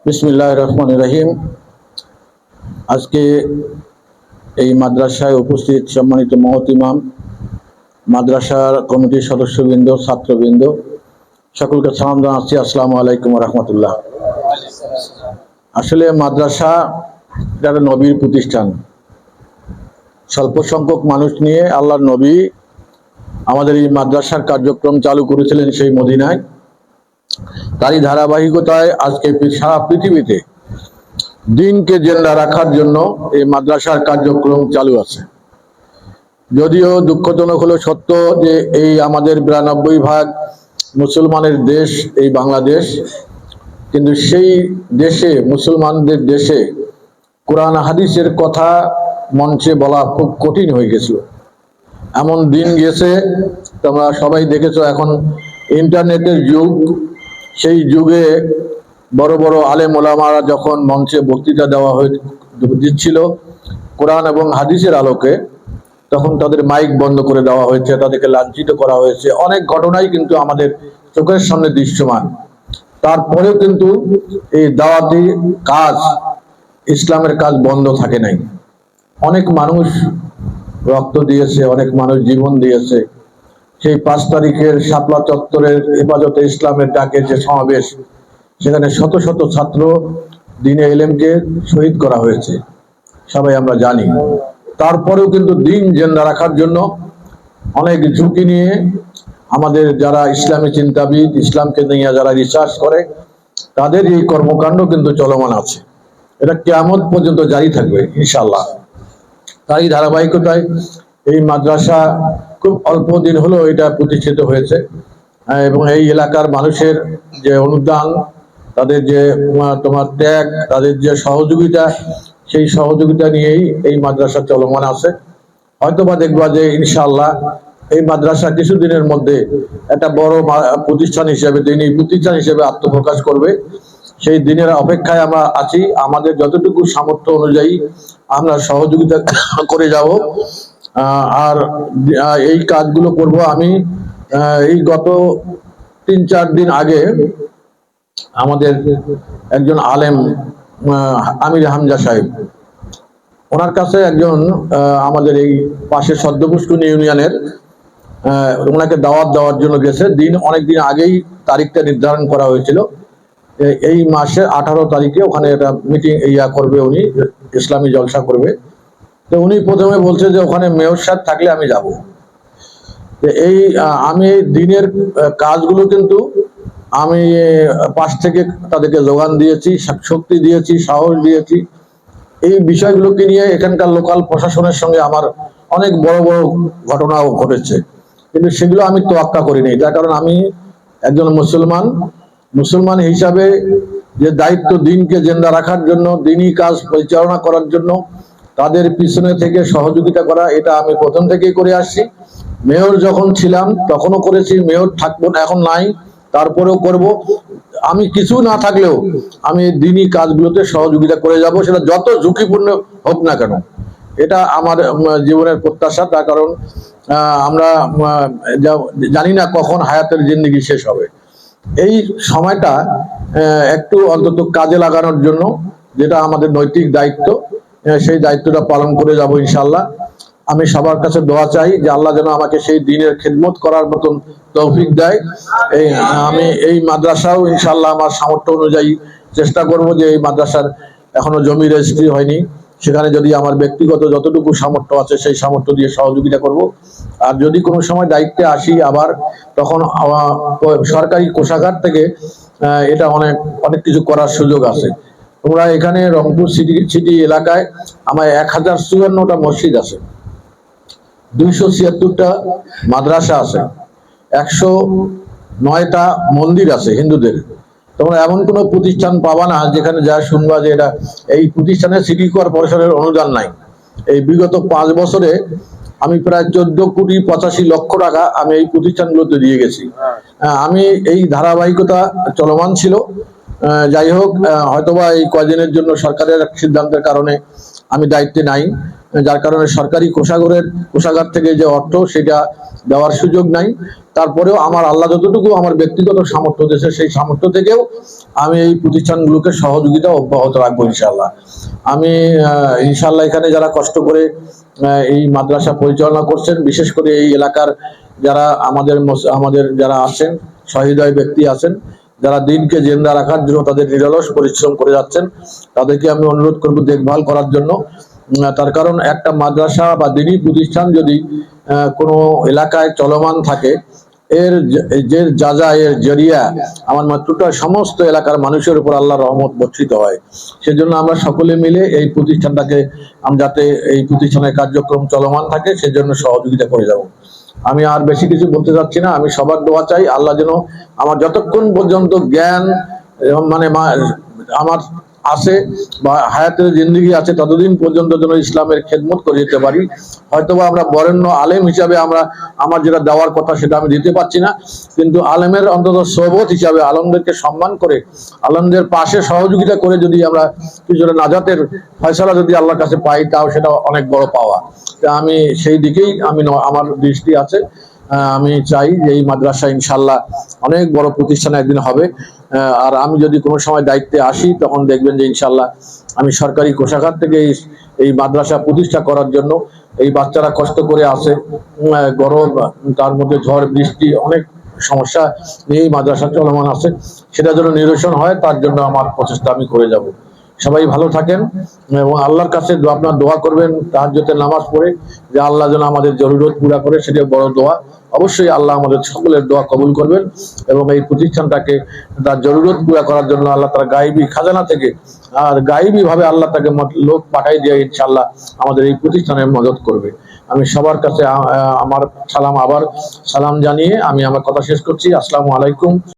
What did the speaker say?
বিসমিল্লাহির রহমানির রহিম। আজকে এই মাদ্রাসায় উপস্থিত সম্মানিত মহত ইমাম, মাদ্রাসার কমিটির সদস্যবৃন্দ, ছাত্রবৃন্দ, সকলকে সালাম জানাচ্ছি। আসসালামু আলাইকুম রহমতুল্লাহ। আসলে মাদ্রাসা এটা নবীর প্রতিষ্ঠান। স্বল্প সংখ্যক মানুষ নিয়ে আল্লাহর নবী আমাদের এই মাদ্রাসার কার্যক্রম চালু করেছিলেন সেই মদিনায়। তারই ধারাবাহিকতায় আজকে সারা পৃথিবীতে দিনকে জিন্দা রাখার জন্য এই মাদ্রাসার কার্যক্রম চালু আছে। যদিও দুঃখজনক হলো সত্য যে এই আমাদের 92% মুসলমানের দেশ এই বাংলাদেশ, কিন্তু সেই দেশে, মুসলমানদের দেশে কোরআন হাদিসের কথা মঞ্চে বলা খুব কঠিন হয়ে গেছিল। এমন দিন গেছে, তোমরা সবাই দেখেছো, এখন ইন্টারনেটের যুগ। সেই যুগে বড় বড় আলেম ওলামারা যখন মঞ্চে বক্তৃতা দিচ্ছিল কোরআন এবং হাদিসের আলোকে, তখন তাদের মাইক বন্ধ করে দেওয়া হয়েছে, তাদেরকে লাঞ্ছিত করা হয়েছে। অনেক ঘটনাই কিন্তু আমাদের চোখের সামনে দৃশ্যমান। তারপরেও কিন্তু এই দাওয়াতি কাজ, ইসলামের কাজ বন্ধ থাকে নাই। অনেক মানুষ রক্ত দিয়েছে, অনেক মানুষ জীবন দিয়েছে। সেই 5 তারিখের শাপলা চত্বরের হেফাজতে ইসলামের ডাকে যে সমাবেশ, সেখানে শত শত ছাত্র দ্বীনে ইলমকে শহীদ করা হয়েছে, সবাই আমরা জানি। তারপরেও কিন্তু দিন জিন্দা রাখার জন্য অনেক ঝুঁকি নিয়ে আমাদের যারা ইসলামী চিন্তাবিদ, ইসলামকে নিয়ে যারা রিসার্চ করে, তাদের এই কর্মকাণ্ড কিন্তু চলমান আছে। এটা কিয়ামত পর্যন্ত জারি থাকবে ইনশাআল্লাহ। তারই ধারাবাহিকতায় এই মাদ্রাসা খুব অল্প দিন হলো এটা প্রতিষ্ঠিত হয়েছে, এবং এই এলাকার মানুষের যে অনুদান, তাদের যে তোমার ত্যাগ, তাদের যে সহযোগিতা, সেই সহযোগিতা নিয়েই এই মাদ্রাসা চলমান আছে। হয়তোবা দেখবা যে ইনশাআল্লাহ এই মাদ্রাসা কিছুদিনের মধ্যে একটা বড় প্রতিষ্ঠান হিসেবে, দিনী প্রতিষ্ঠান হিসেবে আত্মপ্রকাশ করবে। সেই দিনের অপেক্ষায় আমরা আছি। আমাদের যতটুকু সামর্থ্য অনুযায়ী আমরা সহযোগিতা করে যাব, আর এই কাজগুলো করব। আমি এই গত 3-4 দিন আগে আমাদের একজন আলেম, আমির হামজা সাহেব, ওনার কাছে একজন আমাদের এই পাশে সদ্যপুষ্কুনি ইউনিয়নের, ওনাকে দাওয়াত দেওয়ার জন্য গেছে। দিন অনেক দিন আগেই তারিখটা নির্ধারণ করা হয়েছিল, এই মাসের 18 তারিখে ওখানে একটা মিটিং করবে, উনি ইসলামী জলসা করবে। তো উনি প্রথমে বলছে যে ওখানে মেয়র সাহেব থাকলে আমি যাব। আমি দিনের কাজগুলো কিন্তু আমি পাশ থেকে তাদেরকে যোগান দিয়েছি, শক্তি দিয়েছি, সাহস দিয়েছি। এই বিষয়গুলোকে নিয়ে এখানকার লোকাল প্রশাসনের সঙ্গে আমার অনেক বড় বড় ঘটনাও ঘটেছে, কিন্তু সেগুলো আমি তোয়াক্কা করিনি। তার কারণ আমি একজন মুসলমান হিসাবে যে দায়িত্ব দিনকে জিন্দা রাখার জন্য, দিনই কাজ পরিচালনা করার জন্য তাদের পিছনে থেকে সহযোগিতা করা, এটা আমি প্রথম থেকেই করে আসছি। মেয়র যখন ছিলাম তখনও করেছি, মেয়র থাকবো না, এখন নাই, তারপরেও করব। আমি কিছু না থাকলেও আমি দিনই কাজগুলোতে সহযোগিতা করে যাব, সেটা যত ঝুঁকিপূর্ণ হোক না কেন। এটা আমার জীবনের প্রত্যাশা। তার কারণ আমরা জানি না কখন হায়াতের জিন্দেগি শেষ হবে। এই সময়টা একটু অন্তত কাজে লাগানোর জন্য, যেটা আমাদের নৈতিক দায়িত্ব, সেই দায়িত্বটা পালন করে যাব ইনশাআল্লাহ। আমি সবার কাছে দোয়া চাই যে আল্লাহ যেন আমাকে সেই দিনের খিদমত করার মতন তৌফিক দেয়। আমি এই মাদ্রাসাও ইনশাআল্লাহ আমার সামর্থ্য অনুযায়ী চেষ্টা করব যে এই মাদ্রাসার এখনো জমি রেজিস্ট্রি হয়নি, সেখানে যদি আমার ব্যক্তিগত যতটুকু সামর্থ্য আছে সেই সামর্থ্য দিয়ে সহযোগিতা করব। আর যদি কোনো সময় দায়িত্বে আসি আবার, তখন সরকারি কোষাগার থেকে এটা অনেক কিছু করার সুযোগ আছে। তোমরা এখানে রংপুর সিটি এলাকায় আমার 1054টা মসজিদ আছে, 276টা মাদ্রাসা আছে, 109টা মন্দির আছে হিন্দুদের। তোমরা এমন কোনো প্রতিষ্ঠান পাবা না যেখানে যা শুনবা যে এটা এই প্রতিষ্ঠানে সিটি কর্পোরেশনের অনুদান নাই। এই বিগত 5 বছরে আমি প্রায় 14,85,00,000 টাকা আমি এই প্রতিষ্ঠানগুলোতে দিয়ে গেছি। আমি এই ধারাবাহিকতা চলমান ছিল। যাই হোক, হয়তোবা এই কয়দিনের জন্য সরকারের সিদ্ধান্তের কারণে আমি দায়িত্বে নাই। যার কারণে সরকারি কোষাগার থেকে যে অর্থ সেটা দেওয়ার সুযোগ নাই। তারপরেও আমার আল্লাহ যতটুকু আমার ব্যক্তিগত সামর্থ্য দিয়েছে সেই সামর্থ্য থেকেও আমি এই প্রতিষ্ঠানগুলোকে সহযোগিতা অব্যাহত রাখবো ইনশাআল্লাহ। আমি ইনশাআল্লাহ এখানে যারা কষ্ট করে এই মাদ্রাসা পরিচালনা করছেন, বিশেষ করে এই এলাকার যারা আমাদের যারা আছেন, সহৃদয় ব্যক্তি আছেন, যারা দিনকে জিন্দা রাখার জন্য তাদের নিরলস পরিশ্রম করে যাচ্ছেন, তাদেরকে আমি অনুরোধ করব দেখভাল করার জন্য। তার কারণ একটা মাদ্রাসা বা দিনী প্রতিষ্ঠান যদি কোনো এলাকায় চলমান থাকে, এর এর জরিয়া আমার মাত্রটা সমস্ত এলাকার মানুষের উপর আল্লাহর রহমত বর্ষিত হয়। সেজন্য আমরা সকলে মিলে এই প্রতিষ্ঠানটাকে যাতে এই প্রতিষ্ঠানের কার্যক্রম চলমান থাকে সেজন্য সহযোগিতা করে যাব। আমি আর বেশি কিছু বলতে চাচ্ছি না। আমি সবার দোয়া চাই, আল্লাহ যেন আমার যতক্ষণ পর্যন্ত জ্ঞান মানে আমার আছে বা হায়াতের জিন্দেগি আছে ততদিন পর্যন্ত যেন ইসলামের খেদমত করে যেতে পারি। হয়তোবা আমরা বরেণ্য আলেম হিসাবে আমার যেটা দেওয়ার কথা সেটা আমি দিতে পারছি না, কিন্তু আলেমের অন্তত সোহবত হিসাবে আলেমদেরকে সম্মান করে আলেমদের পাশে সহযোগিতা করে যদি আমরা কিছুটা নাজাতের ফয়সালা যদি আল্লাহর কাছে পাই, তাও সেটা অনেক বড় পাওয়া। আমি সেই দিকেই আমার দৃষ্টি আছে। আমি চাই যে এই মাদ্রাসা ইনশাল্লাহ অনেক বড় প্রতিষ্ঠান একদিন হবে। আর আমি যদি কোনো সময় দায়িত্বে আসি তখন দেখবেন যে ইনশাল্লাহ আমি সরকারি কোষাগার থেকে এই মাদ্রাসা প্রতিষ্ঠা করার জন্য, এই বাচ্চারা কষ্ট করে আসে, গরম, তার মধ্যে ঝড় বৃষ্টি, অনেক সমস্যা নিয়ে মাদ্রাসা চলমান আছে, সেটা যেন নিরসন হয় তার জন্য আমার প্রচেষ্টা আমি করে যাব। সবাই ভালো থাকেন এবং আল্লাহর কাছে আপনার দোয়া করবেন তাহাজ্জুদের নামাজ পড়ে যে আল্লাহ যেন আমাদের জরুরত পুরা করে, সেটা বড় দোয়া। অবশ্যই আল্লাহ আমাদের সকলের দোয়া কবুল করবেন এবং এই প্রতিষ্ঠানটাকে তার জরুরত পুরা করার জন্য আল্লাহ তার গায়েবী খাজানা থেকে আর গায়েবী ভাবে আল্লাহ তাকে লোক পাঠাই দিয়ে ইনশাআল্লাহ আমাদের এই প্রতিষ্ঠানের মদত করবে। আমি সবার কাছে আমার সালাম জানিয়ে আমি আমার কথা শেষ করছি। আসসালামু আলাইকুম।